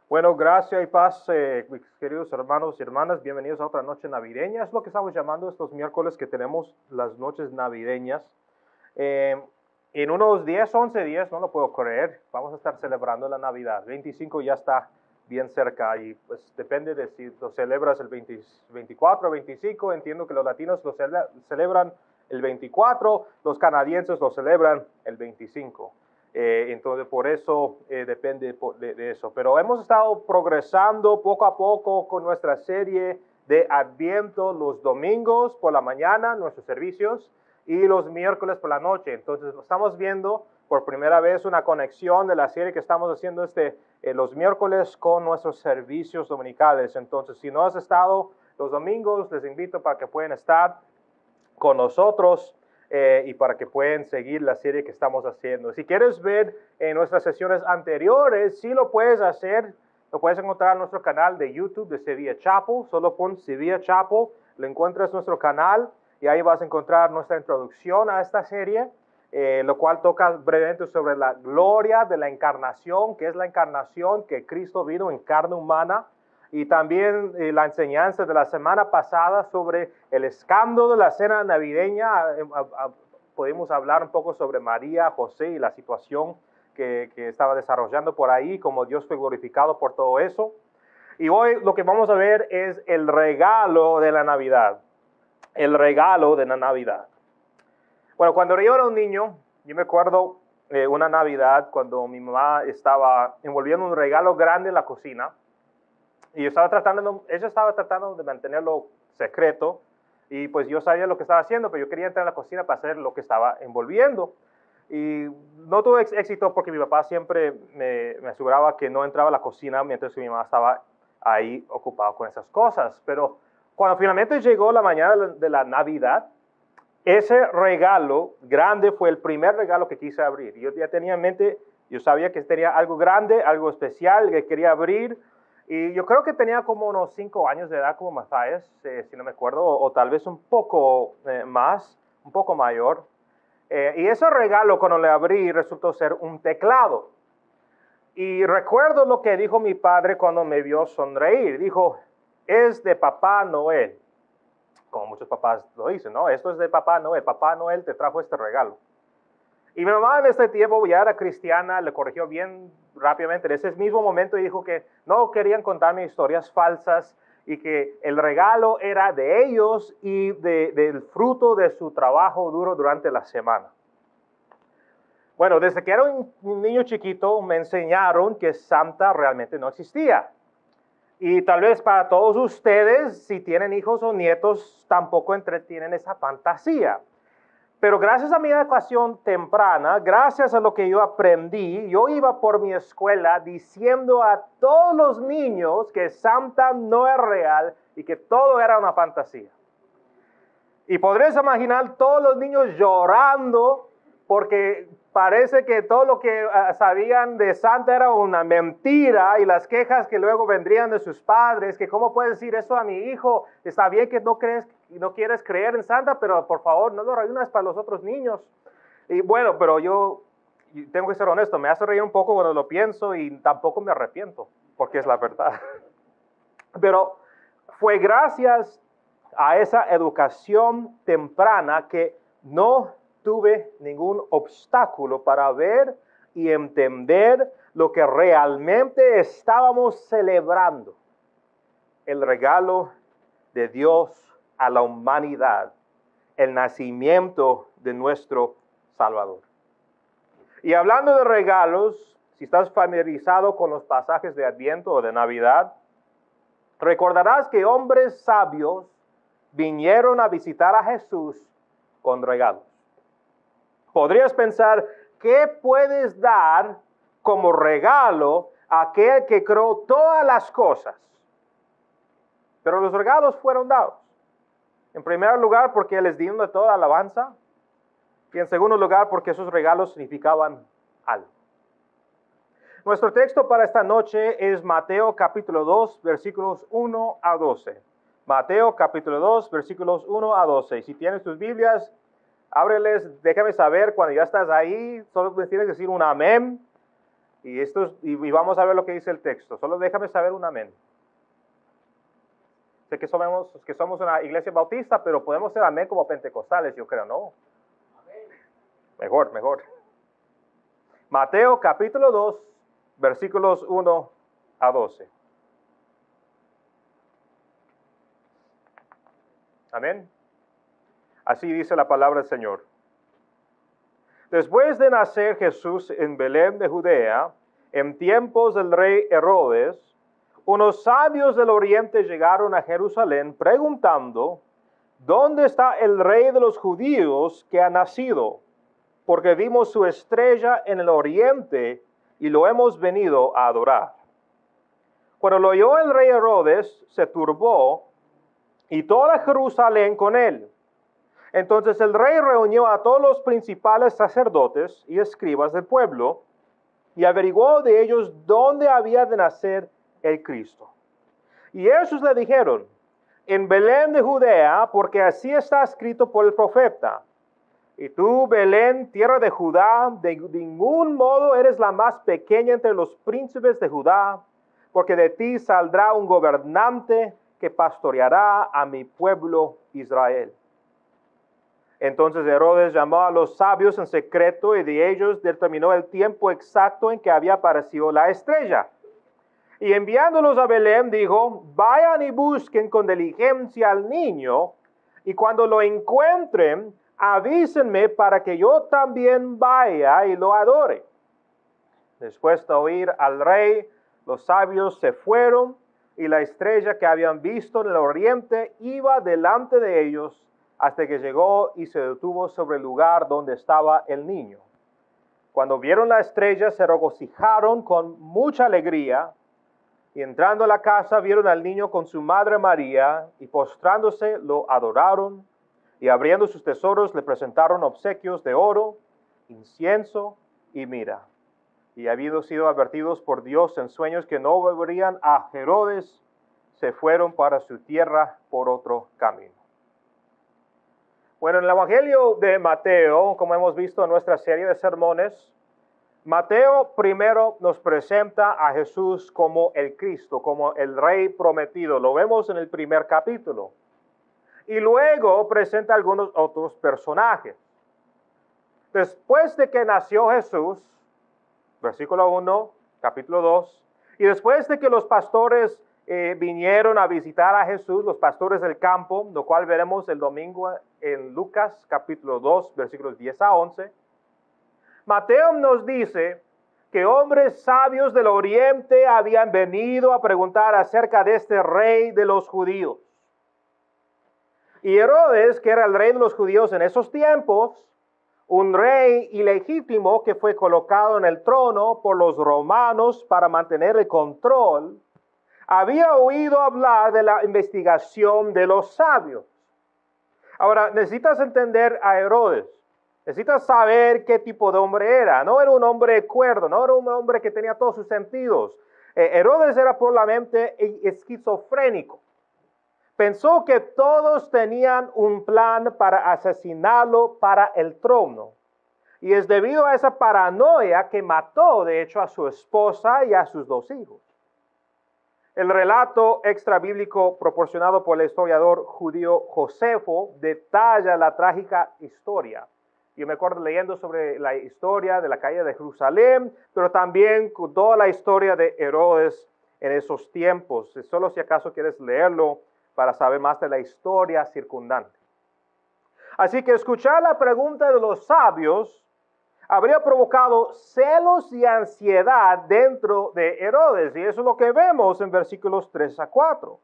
Bueno, gracias y paz, mis queridos hermanos y hermanas. Bienvenidos a otra noche navideña. Es lo que estamos llamando estos miércoles que tenemos las noches navideñas. Eh, en unos 10, 11 días, no lo puedo creer, vamos a estar celebrando la Navidad. 25 ya está bien cerca y pues depende de si lo celebras el 24 o 25. Entiendo que los latinos lo celebran el 24, los canadienses lo celebran el 25. Entonces, por eso depende de eso. Pero hemos estado progresando poco a poco con nuestra serie de Adviento los domingos por la mañana, nuestros servicios, y los miércoles por la noche. Entonces, estamos viendo por primera vez una conexión de la serie que estamos haciendo los miércoles con nuestros servicios dominicales. Entonces, si no has estado los domingos, les invito para que puedan estar con nosotros. Y para que puedan seguir la serie que estamos haciendo. Si quieres ver en nuestras sesiones anteriores, sí lo puedes hacer. Lo puedes encontrar en nuestro canal de YouTube de Sevilla Chapel. Solo pon Sevilla Chapel, lo encuentras en nuestro canal y ahí vas a encontrar nuestra introducción a esta serie, lo cual toca brevemente sobre la gloria de la encarnación, que es la encarnación que Cristo vino en carne humana. Y también la enseñanza de la semana pasada sobre el escándalo de la cena navideña. Podemos hablar un poco sobre María, José y la situación que estaba desarrollando por ahí, como Dios fue glorificado por todo eso. Y hoy lo que vamos a ver es el regalo de la Navidad. El regalo de la Navidad. Bueno, cuando yo era un niño, yo me acuerdo una Navidad cuando mi mamá estaba envolviendo un regalo grande en la cocina. Y ella estaba tratando de mantenerlo secreto. Y pues yo sabía lo que estaba haciendo, pero yo quería entrar a la cocina para hacer lo que estaba envolviendo. Y no tuve éxito porque mi papá siempre me aseguraba que no entraba a la cocina mientras que mi mamá estaba ahí ocupada con esas cosas. Pero cuando finalmente llegó la mañana de la Navidad, ese regalo grande fue el primer regalo que quise abrir. Yo ya tenía en mente, yo sabía que tenía algo grande, algo especial que quería abrir. Y yo creo que tenía como unos 5 años de edad como Matías, si no me acuerdo, o tal vez un poco más, un poco mayor. Y ese regalo cuando le abrí resultó ser un teclado. Y recuerdo lo que dijo mi padre cuando me vio sonreír. Dijo, es de Papá Noel. Como muchos papás lo dicen, ¿no? Esto es de Papá Noel. Papá Noel te trajo este regalo. Y mi mamá en este tiempo ya era cristiana, le corrigió bien rápidamente en ese mismo momento y dijo que no querían contarme historias falsas y que el regalo era de ellos y del fruto de su trabajo duro durante la semana. Bueno, desde que era un niño chiquito me enseñaron que Santa realmente no existía. Y tal vez para todos ustedes, si tienen hijos o nietos, tampoco entretienen esa fantasía. Pero gracias a mi educación temprana, gracias a lo que yo aprendí, yo iba por mi escuela diciendo a todos los niños que Santa no es real y que todo era una fantasía. Y podrías imaginar todos los niños llorando porque parece que todo lo que sabían de Santa era una mentira y las quejas que luego vendrían de sus padres, que cómo puedes decir eso a mi hijo, está bien que no quieres creer en Santa, pero por favor no lo reúnas para los otros niños. Y bueno, pero yo tengo que ser honesto, me hace reír un poco cuando lo pienso y tampoco me arrepiento, porque es la verdad. Pero fue gracias a esa educación temprana que no tuve ningún obstáculo para ver y entender lo que realmente estábamos celebrando. El regalo de Dios a la humanidad, el nacimiento de nuestro Salvador. Y hablando de regalos, si estás familiarizado con los pasajes de Adviento o de Navidad, recordarás que hombres sabios vinieron a visitar a Jesús con regalos. Podrías pensar, ¿qué puedes dar como regalo a aquel que creó todas las cosas? Pero los regalos fueron dados. En primer lugar, porque Él es digno de toda alabanza. Y en segundo lugar, porque esos regalos significaban algo. Nuestro texto para esta noche es Mateo capítulo 2, versículos 1 a 12. Mateo capítulo 2, versículos 1 a 12. Y si tienes tus Biblias, ábreles, déjame saber cuando ya estás ahí, solo tienes que decir un amén. Y vamos a ver lo que dice el texto. Solo déjame saber un amén. Sé que somos una iglesia bautista, pero podemos ser amén como pentecostales, yo creo, ¿no? Mejor, mejor. Mateo capítulo 2, versículos 1 a 12. Amén. Así dice la palabra del Señor. Después de nacer Jesús en Belén de Judea, en tiempos del rey Herodes, unos sabios del oriente llegaron a Jerusalén preguntando, ¿dónde está el rey de los judíos que ha nacido? Porque vimos su estrella en el oriente y lo hemos venido a adorar. Cuando lo oyó el rey Herodes, se turbó y toda Jerusalén con él. Entonces el rey reunió a todos los principales sacerdotes y escribas del pueblo y averiguó de ellos dónde había de nacer el Cristo. Y ellos le dijeron, en Belén de Judea, porque así está escrito por el profeta. Y tú, Belén, tierra de Judá, de ningún modo eres la más pequeña entre los príncipes de Judá, porque de ti saldrá un gobernante que pastoreará a mi pueblo Israel. Entonces Herodes llamó a los sabios en secreto y de ellos determinó el tiempo exacto en que había aparecido la estrella. Y enviándolos a Belén dijo, vayan y busquen con diligencia al niño, y cuando lo encuentren, avísenme para que yo también vaya y lo adore. Después de oír al rey, los sabios se fueron, y la estrella que habían visto en el oriente iba delante de ellos, hasta que llegó y se detuvo sobre el lugar donde estaba el niño. Cuando vieron la estrella, se regocijaron con mucha alegría, y entrando a la casa vieron al niño con su madre María, y postrándose lo adoraron, y abriendo sus tesoros le presentaron obsequios de oro, incienso y mirra. Y habiendo sido advertidos por Dios en sueños que no volverían a Herodes, se fueron para su tierra por otro camino. Bueno, en el Evangelio de Mateo, como hemos visto en nuestra serie de sermones, Mateo primero nos presenta a Jesús como el Cristo, como el Rey prometido. Lo vemos en el primer capítulo. Y luego presenta algunos otros personajes. Después de que nació Jesús, versículo 1, capítulo 2, y después de que los pastores vinieron a visitar a Jesús, los pastores del campo, lo cual veremos el domingo en Lucas capítulo 2, versículos 10 a 11, Mateo nos dice que hombres sabios del oriente habían venido a preguntar acerca de este rey de los judíos. Y Herodes, que era el rey de los judíos en esos tiempos, un rey ilegítimo que fue colocado en el trono por los romanos para mantener el control, había oído hablar de la investigación de los sabios. Ahora, necesitas entender a Herodes. Necesitas saber qué tipo de hombre era. No era un hombre cuerdo, no era un hombre que tenía todos sus sentidos. Herodes era probablemente esquizofrénico. Pensó que todos tenían un plan para asesinarlo para el trono. Y es debido a esa paranoia que mató, de hecho, a su esposa y a sus 2 hijos. El relato extrabíblico proporcionado por el historiador judío Josefo detalla la trágica historia. Yo me acuerdo leyendo sobre la historia de la caída de Jerusalén, pero también toda la historia de Herodes en esos tiempos. Solo si acaso quieres leerlo para saber más de la historia circundante. Así que escuchar la pregunta de los sabios habría provocado celos y ansiedad dentro de Herodes. Y eso es lo que vemos en versículos 3 a 4.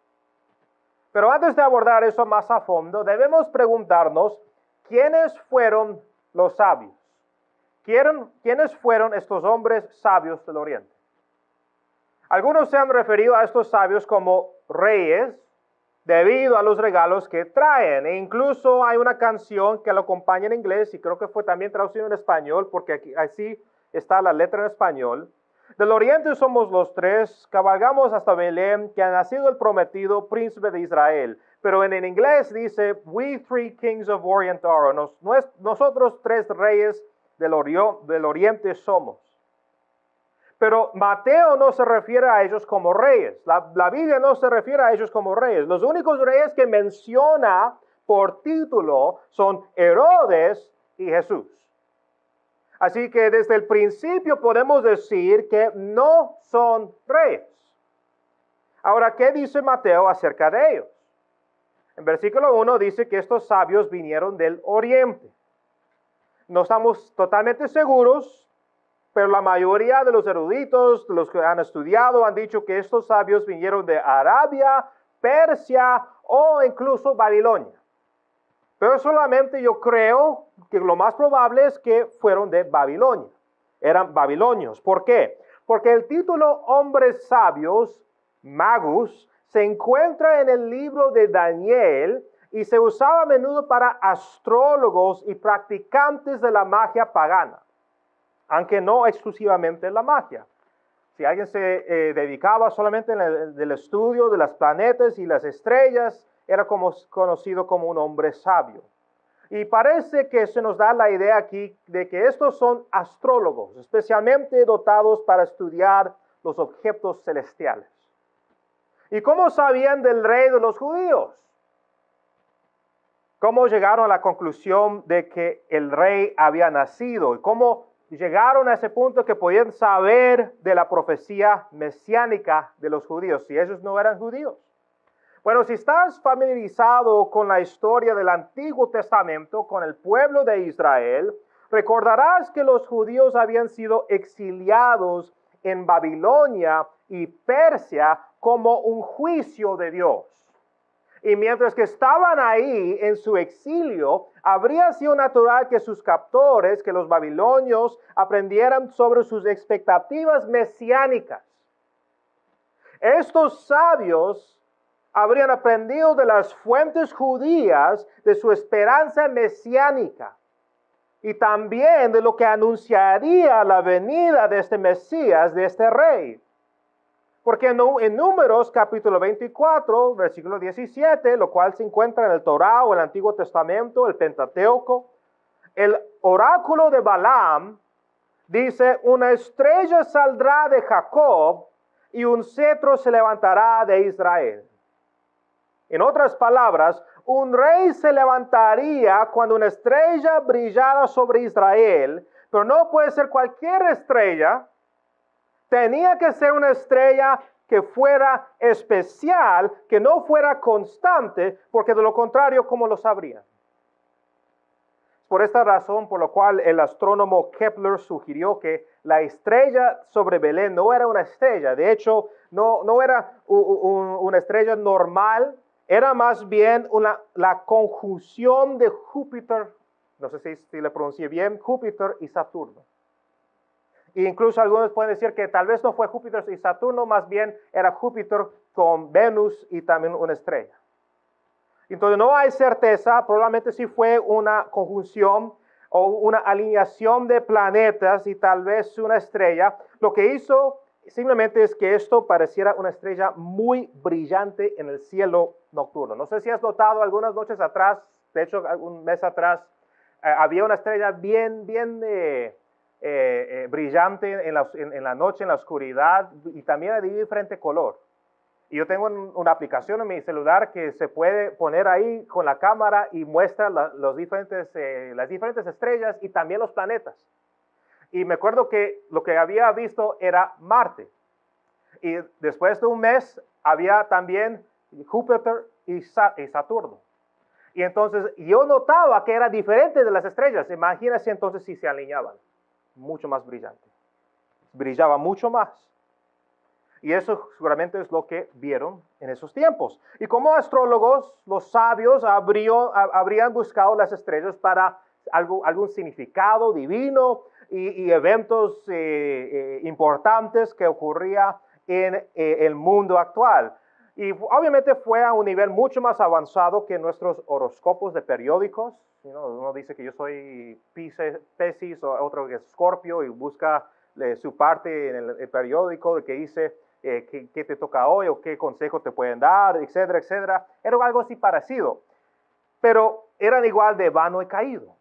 Pero antes de abordar eso más a fondo, debemos preguntarnos, ¿quiénes fueron los sabios? ¿Quiénes fueron estos hombres sabios del oriente? Algunos se han referido a estos sabios como reyes, debido a los regalos que traen. E incluso hay una canción que lo acompaña en inglés y creo que fue también traducido en español, porque aquí, así está la letra en español. Del oriente somos los 3, cabalgamos hasta Belén, que ha nacido el prometido príncipe de Israel. Pero en inglés dice, we 3 kings of Orient are. Nosotros 3 reyes del oriente somos. Pero Mateo no se refiere a ellos como reyes. La Biblia no se refiere a ellos como reyes. Los únicos reyes que menciona por título son Herodes y Jesús. Así que desde el principio podemos decir que no son reyes. Ahora, ¿qué dice Mateo acerca de ellos? En versículo 1 dice que estos sabios vinieron del oriente. No estamos totalmente seguros, pero la mayoría de los eruditos, de los que han estudiado, han dicho que estos sabios vinieron de Arabia, Persia o incluso Babilonia. Pero solamente yo creo que lo más probable es que fueron de Babilonia. Eran babilonios. ¿Por qué? Porque el título hombres sabios, magus, se encuentra en el libro de Daniel y se usaba a menudo para astrólogos y practicantes de la magia pagana, aunque no exclusivamente la magia. Si alguien se dedicaba solamente en el estudio de los planetas y las estrellas, era conocido como un hombre sabio. Y parece que se nos da la idea aquí de que estos son astrólogos, especialmente dotados para estudiar los objetos celestiales. ¿Y cómo sabían del rey de los judíos? ¿Cómo llegaron a la conclusión de que el rey había nacido? ¿Y cómo llegaron a ese punto que podían saber de la profecía mesiánica de los judíos, si ellos no eran judíos? Bueno, si estás familiarizado con la historia del Antiguo Testamento, con el pueblo de Israel, recordarás que los judíos habían sido exiliados en Babilonia y Persia como un juicio de Dios. Y mientras que estaban ahí en su exilio, habría sido natural que sus captores, que los babilonios, aprendieran sobre sus expectativas mesiánicas. Estos sabios habrían aprendido de las fuentes judías de su esperanza mesiánica y también de lo que anunciaría la venida de este Mesías, de este rey. Porque en Números capítulo 24, versículo 17, lo cual se encuentra en el Torá o el Antiguo Testamento, el Pentateuco, el oráculo de Balaam dice: una estrella saldrá de Jacob y un cetro se levantará de Israel. En otras palabras, un rey se levantaría cuando una estrella brillara sobre Israel, pero no puede ser cualquier estrella. Tenía que ser una estrella que fuera especial, que no fuera constante, porque de lo contrario, ¿cómo lo sabrían? Por esta razón, por lo cual el astrónomo Kepler sugirió que la estrella sobre Belén no era una estrella. De hecho, no era una estrella normal, era más bien la conjunción de Júpiter, no sé si le pronuncié bien, Júpiter y Saturno. E incluso algunos pueden decir que tal vez no fue Júpiter y Saturno, más bien era Júpiter con Venus y también una estrella. Entonces no hay certeza, probablemente sí fue una conjunción o una alineación de planetas y tal vez una estrella. Lo que hizo simplemente es que esto pareciera una estrella muy brillante en el cielo nocturno. No sé si has notado algunas noches atrás, de hecho un mes atrás, había una estrella bien brillante en la noche, en la oscuridad, y también de diferente color. Y yo tengo una aplicación en mi celular que se puede poner ahí con la cámara y muestra las diferentes estrellas y también los planetas. Y me acuerdo que lo que había visto era Marte. Y después de un mes había también Júpiter y Saturno. Y entonces yo notaba que era diferente de las estrellas. Imagínense entonces si se alineaban. Mucho más brillante. Brillaba mucho más. Y eso seguramente es lo que vieron en esos tiempos. Y como astrólogos, los sabios habrían buscado las estrellas para algún significado divino y eventos importantes que ocurría en el mundo actual. Y obviamente fue a un nivel mucho más avanzado que nuestros horóscopos de periódicos. Uno dice que yo soy Piscis o otro que es Escorpio y busca su parte en el periódico de que dice qué te toca hoy o qué consejo te pueden dar, etcétera, etcétera. Era algo así parecido, pero eran igual de vano y caído.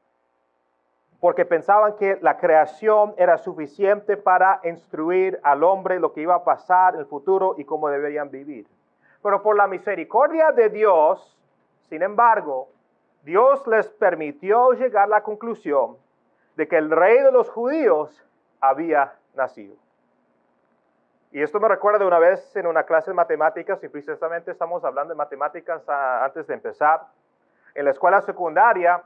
porque pensaban que la creación era suficiente para instruir al hombre lo que iba a pasar en el futuro y cómo deberían vivir. Pero por la misericordia de Dios, sin embargo, Dios les permitió llegar a la conclusión de que el rey de los judíos había nacido. Y esto me recuerda de una vez en una clase de matemáticas, y precisamente estamos hablando de matemáticas antes de empezar. En la escuela secundaria,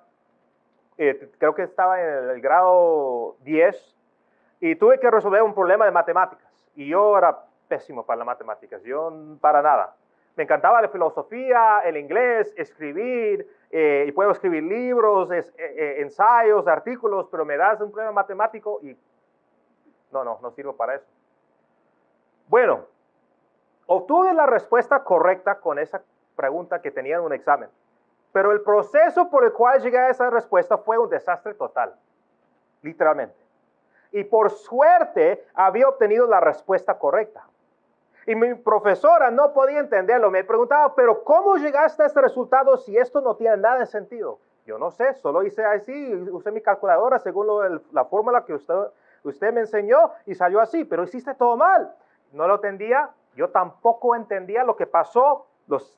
creo que estaba en el grado 10, y tuve que resolver un problema de matemáticas. Y yo era pésimo para las matemáticas, yo para nada. Me encantaba la filosofía, el inglés, escribir, y puedo escribir libros, ensayos, artículos, pero me das un problema matemático y no sirvo para eso. Bueno, obtuve la respuesta correcta con esa pregunta que tenía en un examen. Pero el proceso por el cual llegué a esa respuesta fue un desastre total, literalmente. Y por suerte había obtenido la respuesta correcta. Y mi profesora no podía entenderlo. Me preguntaba, pero ¿cómo llegaste a este resultado si esto no tiene nada de sentido? Yo no sé, solo hice así, usé mi calculadora según la fórmula que usted me enseñó y salió así, pero hiciste todo mal. No lo entendía, yo tampoco entendía lo que pasó.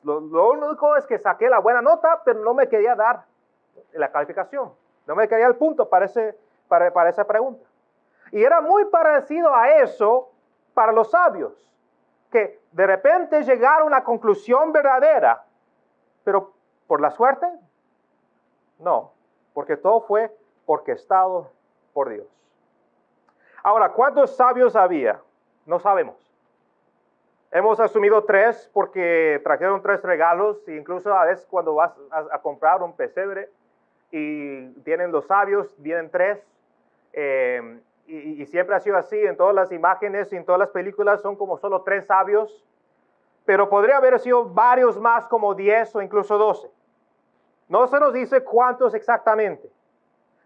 Lo único es que saqué la buena nota, pero no me quería dar la calificación. No me quería el punto para esa pregunta. Y era muy parecido a eso para los sabios, que de repente llegaron a una conclusión verdadera, pero por la suerte, no, porque todo fue orquestado por Dios. Ahora, ¿cuántos sabios había? No sabemos. Hemos asumido 3 porque trajeron 3 regalos, e incluso a veces cuando vas a comprar un pesebre y tienen los sabios, vienen 3, y siempre ha sido así en todas las imágenes y en todas las películas son como solo 3 sabios, pero podría haber sido varios más, como 10 o incluso 12. No se nos dice cuántos exactamente,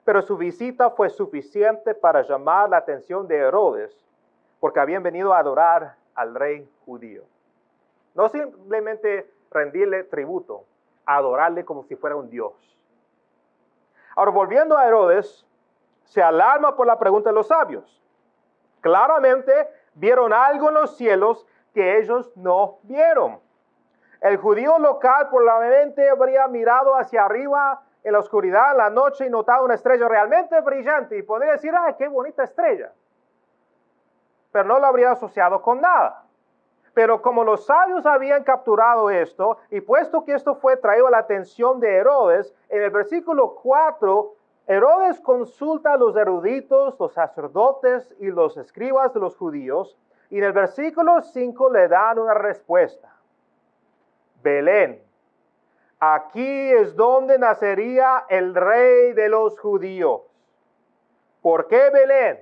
pero su visita fue suficiente para llamar la atención de Herodes, porque habían venido a adorar al rey judío. No simplemente rendirle tributo, adorarle como si fuera un dios. Ahora, volviendo a Herodes, se alarma por la pregunta de los sabios. Claramente vieron algo en los cielos que ellos no vieron. El judío local probablemente habría mirado hacia arriba en la oscuridad, en la noche, y notado una estrella realmente brillante y podría decir, ¡ay, qué bonita estrella! Pero no lo habría asociado con nada. Pero como los sabios habían capturado esto, y puesto que esto fue traído a la atención de Herodes, en el versículo 4, Herodes consulta a los eruditos, los sacerdotes y los escribas de los judíos, y en el versículo 5 le dan una respuesta. Belén, aquí es donde nacería el rey de los judíos. ¿Por qué Belén?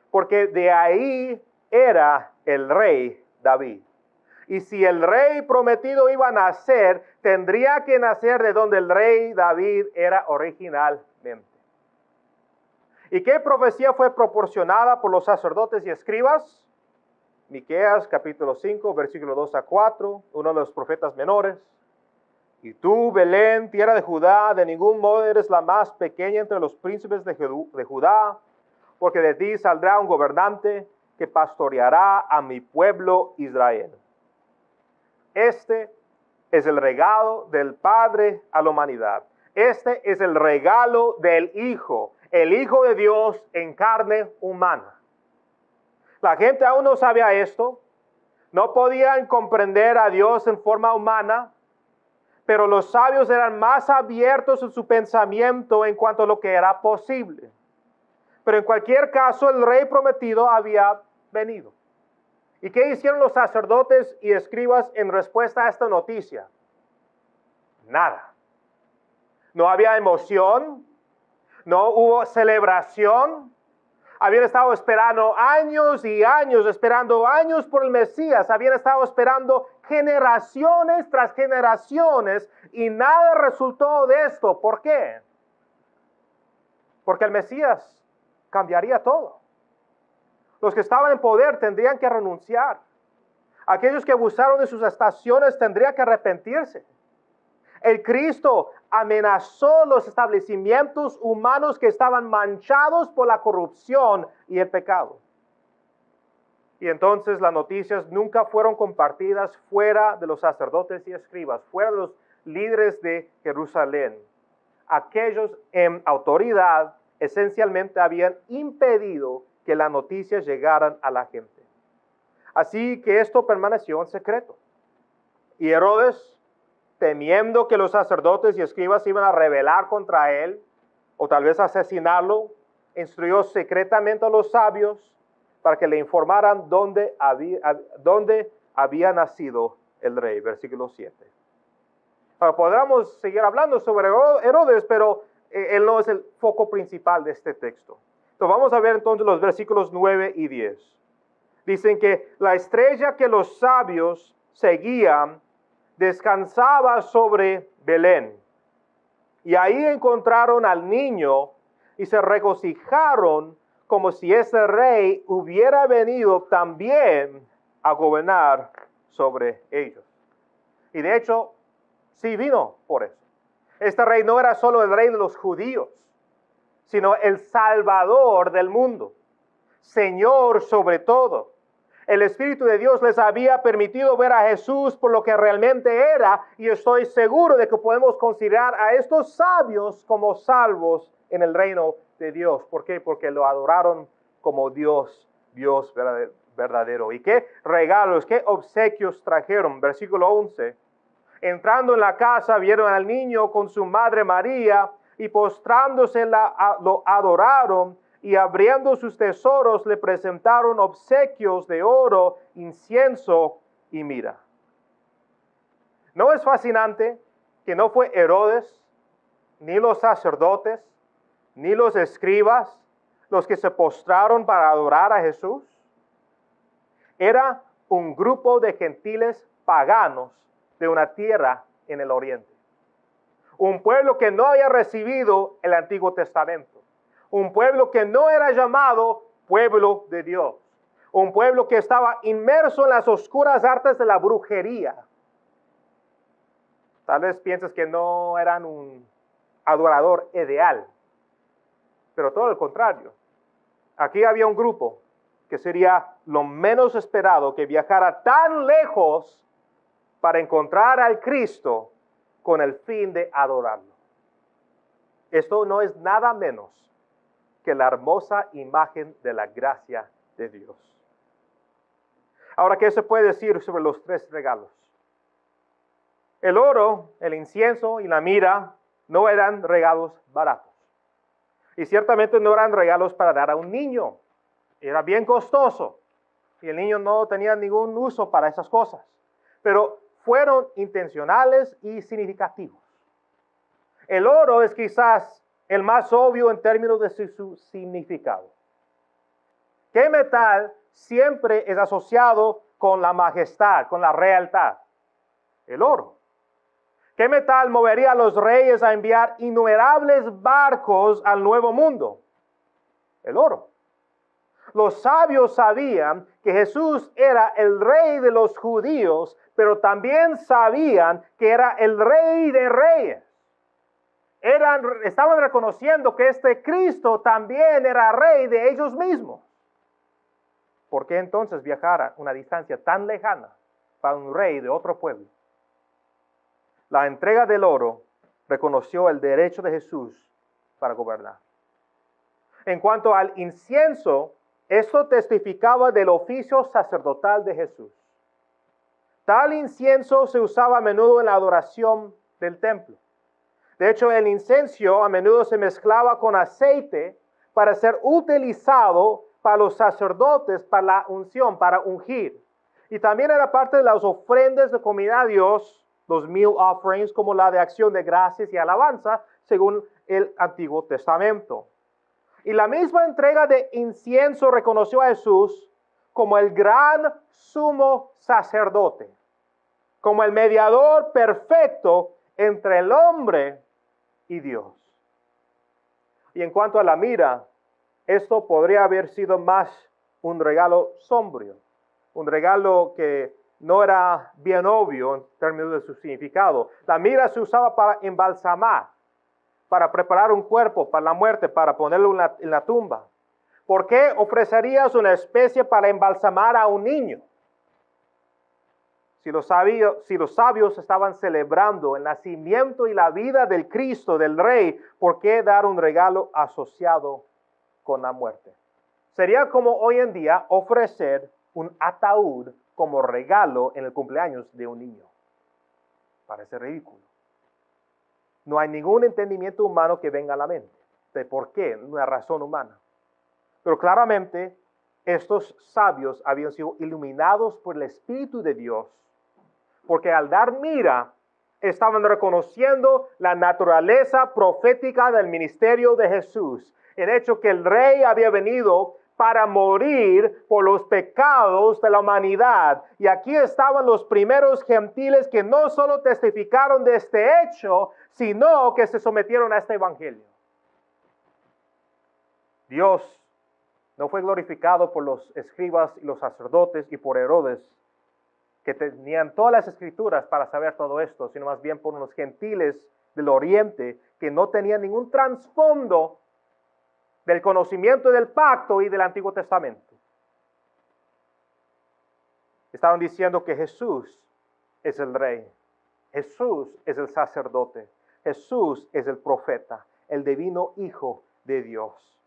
Porque de ahí era el rey David. Y si el rey prometido iba a nacer, tendría que nacer de donde el rey David era originalmente. ¿Y qué profecía fue proporcionada por los sacerdotes y escribas? Miqueas capítulo 5, versículo 2 a 4, uno de los profetas menores. Y tú, Belén, tierra de Judá, de ningún modo eres la más pequeña entre los príncipes de Judá, porque de ti saldrá un gobernante que pastoreará a mi pueblo Israel. Este es el regalo del Padre a la humanidad. Este es el regalo del Hijo, el Hijo de Dios en carne humana. La gente aún no sabía esto, no podían comprender a Dios en forma humana, pero los sabios eran más abiertos en su pensamiento en cuanto a lo que era posible. Pero en cualquier caso, el rey prometido había venido. ¿Y qué hicieron los sacerdotes y escribas en respuesta a esta noticia? Nada. No había emoción, no hubo celebración. Habían estado esperando años y años, esperando años por el Mesías. Habían estado esperando generaciones tras generaciones y nada resultó de esto. ¿Por qué? Porque el Mesías cambiaría todo. Los que estaban en poder tendrían que renunciar. Aquellos que abusaron de sus estaciones tendrían que arrepentirse. El Cristo amenazó los establecimientos humanos que estaban manchados por la corrupción y el pecado. Y entonces las noticias nunca fueron compartidas fuera de los sacerdotes y escribas, fuera de los líderes de Jerusalén. Aquellos en autoridad esencialmente habían impedido que las noticias llegaran a la gente. Así que esto permaneció en secreto. Y Herodes, temiendo que los sacerdotes y escribas iban a rebelar contra él, o tal vez asesinarlo, instruyó secretamente a los sabios para que le informaran dónde había nacido el rey. Versículo 7. Ahora, podríamos seguir hablando sobre Herodes, pero él no es el foco principal de este texto. Entonces vamos a ver entonces los versículos 9 y 10. Dicen que la estrella que los sabios seguían descansaba sobre Belén. Y ahí encontraron al niño y se regocijaron como si ese rey hubiera venido también a gobernar sobre ellos. Y de hecho, sí vino por eso. Este rey no era solo el rey de los judíos, sino el Salvador del mundo, Señor sobre todo. El Espíritu de Dios les había permitido ver a Jesús por lo que realmente era, y estoy seguro de que podemos considerar a estos sabios como salvos en el reino de Dios. ¿Por qué? Porque lo adoraron como Dios verdadero. ¿Y qué regalos, qué obsequios trajeron? Versículo 11. Entrando en la casa, vieron al niño con su madre María, y postrándose lo adoraron, y abriendo sus tesoros le presentaron obsequios de oro, incienso y mirra. ¿No es fascinante que no fue Herodes, ni los sacerdotes, ni los escribas los que se postraron para adorar a Jesús? Era un grupo de gentiles paganos de una tierra en el oriente. Un pueblo que no había recibido el Antiguo Testamento. Un pueblo que no era llamado pueblo de Dios. Un pueblo que estaba inmerso en las oscuras artes de la brujería. Tal vez pienses que no eran un adorador ideal, pero todo lo contrario. Aquí había un grupo que sería lo menos esperado que viajara tan lejos para encontrar al Cristo con el fin de adorarlo. Esto no es nada menos que la hermosa imagen de la gracia de Dios. Ahora, ¿qué se puede decir sobre los tres regalos? El oro, el incienso y la mirra no eran regalos baratos. Y ciertamente no eran regalos para dar a un niño. Era bien costoso. Y el niño no tenía ningún uso para esas cosas. Pero fueron intencionales y significativos. El oro es quizás el más obvio en términos de su significado. ¿Qué metal siempre es asociado con la majestad, con la realidad? El oro. ¿Qué metal movería a los reyes a enviar innumerables barcos al Nuevo Mundo? El oro. Los sabios sabían que Jesús era el rey de los judíos, pero también sabían que era el rey de reyes. Estaban reconociendo que este Cristo también era rey de ellos mismos. ¿Por qué entonces viajar una distancia tan lejana para un rey de otro pueblo? La entrega del oro reconoció el derecho de Jesús para gobernar. En cuanto al incienso, esto testificaba del oficio sacerdotal de Jesús. Tal incienso se usaba a menudo en la adoración del templo. De hecho, el incienso a menudo se mezclaba con aceite para ser utilizado para los sacerdotes, para la unción, para ungir. Y también era parte de las ofrendas de comida a Dios, los meal offerings, como la de acción de gracias y alabanza, según el Antiguo Testamento. Y la misma entrega de incienso reconoció a Jesús como el gran sumo sacerdote, como el mediador perfecto entre el hombre y Dios. Y en cuanto a la mirra, esto podría haber sido más un regalo sombrío, un regalo que no era bien obvio en términos de su significado. La mirra se usaba para embalsamar, para preparar un cuerpo para la muerte, para ponerlo en la tumba. ¿Por qué ofrecerías una especie para embalsamar a un niño? Si los sabios estaban celebrando el nacimiento y la vida del Cristo, del Rey, ¿por qué dar un regalo asociado con la muerte? Sería como hoy en día ofrecer un ataúd como regalo en el cumpleaños de un niño. Parece ridículo. No hay ningún entendimiento humano que venga a la mente de por qué, una razón humana. Pero claramente estos sabios habían sido iluminados por el Espíritu de Dios, porque al dar mira estaban reconociendo la naturaleza profética del ministerio de Jesús, el hecho que el Rey había venido para morir por los pecados de la humanidad. Y aquí estaban los primeros gentiles que no solo testificaron de este hecho, sino que se sometieron a este evangelio. Dios no fue glorificado por los escribas y los sacerdotes y por Herodes, que tenían todas las escrituras para saber todo esto, sino más bien por los gentiles del oriente que no tenían ningún trasfondo del conocimiento del pacto y del Antiguo Testamento. Estaban diciendo que Jesús es el Rey, Jesús es el sacerdote, Jesús es el profeta, el divino Hijo de Dios.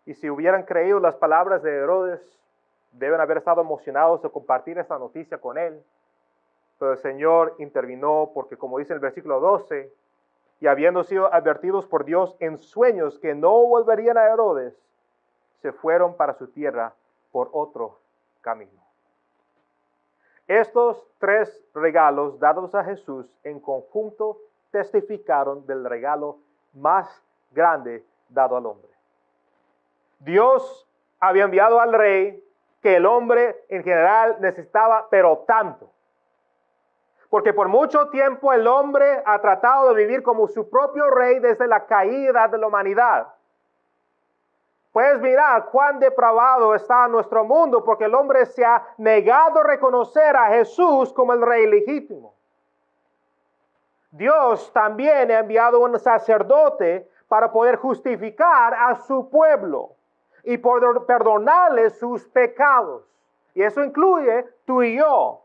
Y si hubieran creído las palabras de Herodes, deben haber estado emocionados de compartir esta noticia con él. Pero el Señor intervino porque, como dice el versículo 12, y habiendo sido advertidos por Dios en sueños que no volverían a Herodes, se fueron para su tierra por otro camino. Estos tres regalos dados a Jesús en conjunto testificaron del regalo más grande dado al hombre. Dios había enviado al Rey que el hombre en general necesitaba, pero tanto. Porque por mucho tiempo el hombre ha tratado de vivir como su propio rey desde la caída de la humanidad. Puedes mirar cuán depravado está nuestro mundo porque el hombre se ha negado a reconocer a Jesús como el rey legítimo. Dios también ha enviado un sacerdote para poder justificar a su pueblo y poder perdonarles sus pecados. Y eso incluye tú y yo.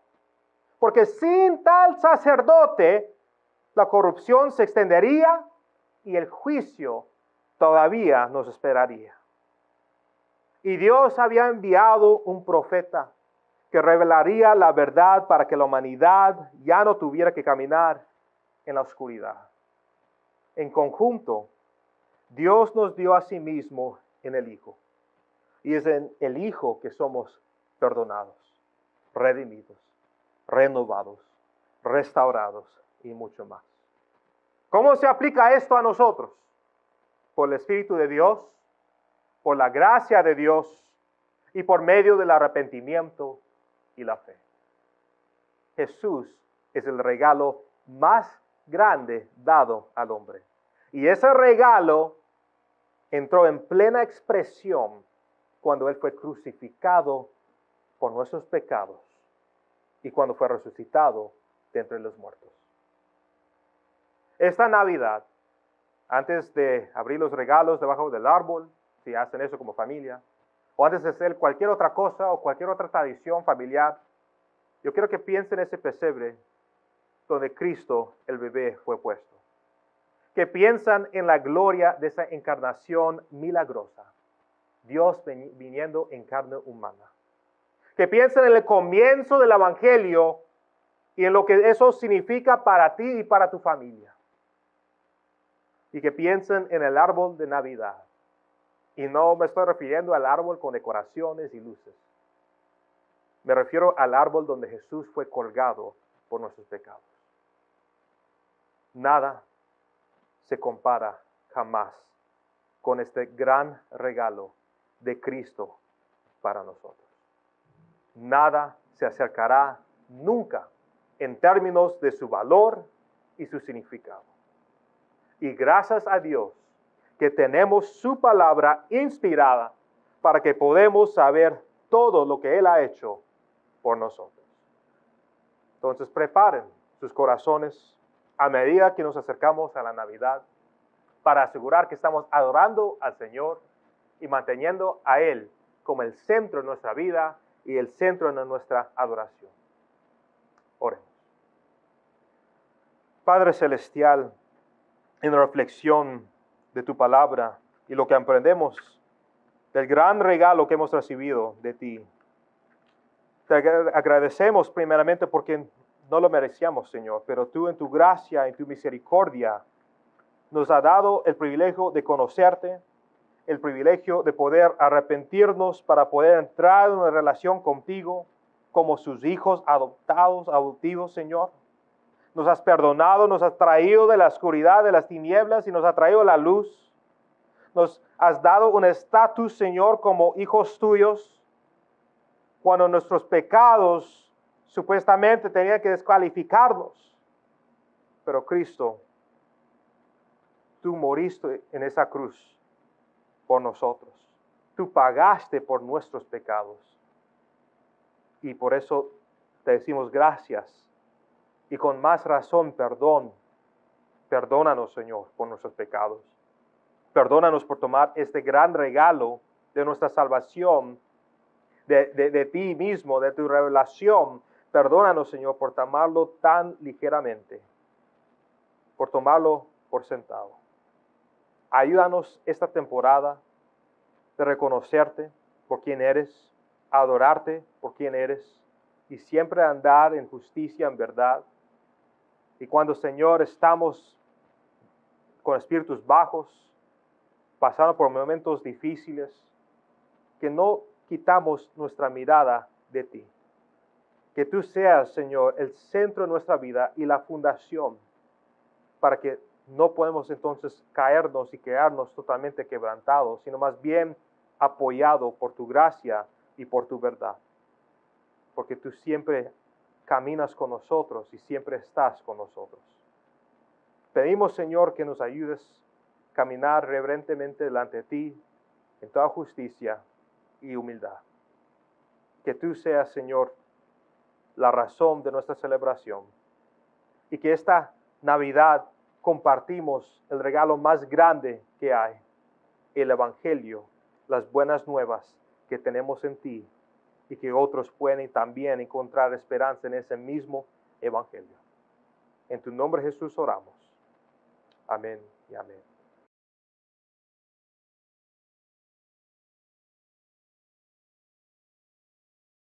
Porque sin tal sacerdote, la corrupción se extendería y el juicio todavía nos esperaría. Y Dios había enviado un profeta que revelaría la verdad para que la humanidad ya no tuviera que caminar en la oscuridad. En conjunto, Dios nos dio a sí mismo en el Hijo. Y es en el Hijo que somos perdonados, redimidos, renovados, restaurados y mucho más. ¿Cómo se aplica esto a nosotros? Por el Espíritu de Dios, por la gracia de Dios y por medio del arrepentimiento y la fe. Jesús es el regalo más grande dado al hombre. Y ese regalo entró en plena expresión cuando Él fue crucificado por nuestros pecados y cuando fue resucitado de entre los muertos. Esta Navidad, antes de abrir los regalos debajo del árbol, si hacen eso como familia, o antes de hacer cualquier otra cosa o cualquier otra tradición familiar, yo quiero que piensen en ese pesebre donde Cristo, el bebé, fue puesto. Que piensan en la gloria de esa encarnación milagrosa. Dios viniendo en carne humana. Que piensen en el comienzo del Evangelio y en lo que eso significa para ti y para tu familia. Y que piensen en el árbol de Navidad. Y no me estoy refiriendo al árbol con decoraciones y luces. Me refiero al árbol donde Jesús fue colgado por nuestros pecados. Nada se compara jamás con este gran regalo de Cristo para nosotros. Nada se acercará nunca en términos de su valor y su significado. Y gracias a Dios que tenemos su palabra inspirada para que podamos saber todo lo que Él ha hecho por nosotros. Entonces preparen sus corazones a medida que nos acercamos a la Navidad para asegurar que estamos adorando al Señor y manteniendo a Él como el centro de nuestra vida y el centro de nuestra adoración. Oremos. Padre Celestial, en la reflexión de tu palabra y lo que aprendemos del gran regalo que hemos recibido de ti, te agradecemos primeramente porque no lo merecíamos, Señor, pero tú en tu gracia, en tu misericordia, nos has dado el privilegio de conocerte, el privilegio de poder arrepentirnos para poder entrar en una relación contigo como sus hijos adoptivos, Señor. Nos has perdonado, nos has traído de la oscuridad, de las tinieblas y nos has traído la luz. Nos has dado un estatus, Señor, como hijos tuyos, cuando nuestros pecados supuestamente tenían que descalificarnos. Pero Cristo, tú moriste en esa cruz por nosotros. Tú pagaste por nuestros pecados. Y por eso te decimos gracias. Y con más razón, perdónanos, Señor, por nuestros pecados. Perdónanos por tomar este gran regalo de nuestra salvación, de ti mismo, de tu revelación. Perdónanos, Señor, por tomarlo tan ligeramente, por tomarlo por sentado. Ayúdanos esta temporada de reconocerte por quien eres, adorarte por quien eres y siempre andar en justicia, en verdad. Y cuando, Señor, estamos con espíritus bajos, pasando por momentos difíciles, que no quitamos nuestra mirada de ti. Que tú seas, Señor, el centro de nuestra vida y la fundación para que no podemos entonces caernos y quedarnos totalmente quebrantados, sino más bien apoyado por tu gracia y por tu verdad. Porque tú siempre caminas con nosotros y siempre estás con nosotros. Pedimos, Señor, que nos ayudes a caminar reverentemente delante de ti en toda justicia y humildad. Que tú seas, Señor, la razón de nuestra celebración y que esta Navidad compartimos el regalo más grande que hay, el Evangelio, las buenas nuevas que tenemos en ti y que otros pueden también encontrar esperanza en ese mismo Evangelio. En tu nombre, Jesús, oramos. Amén y amén.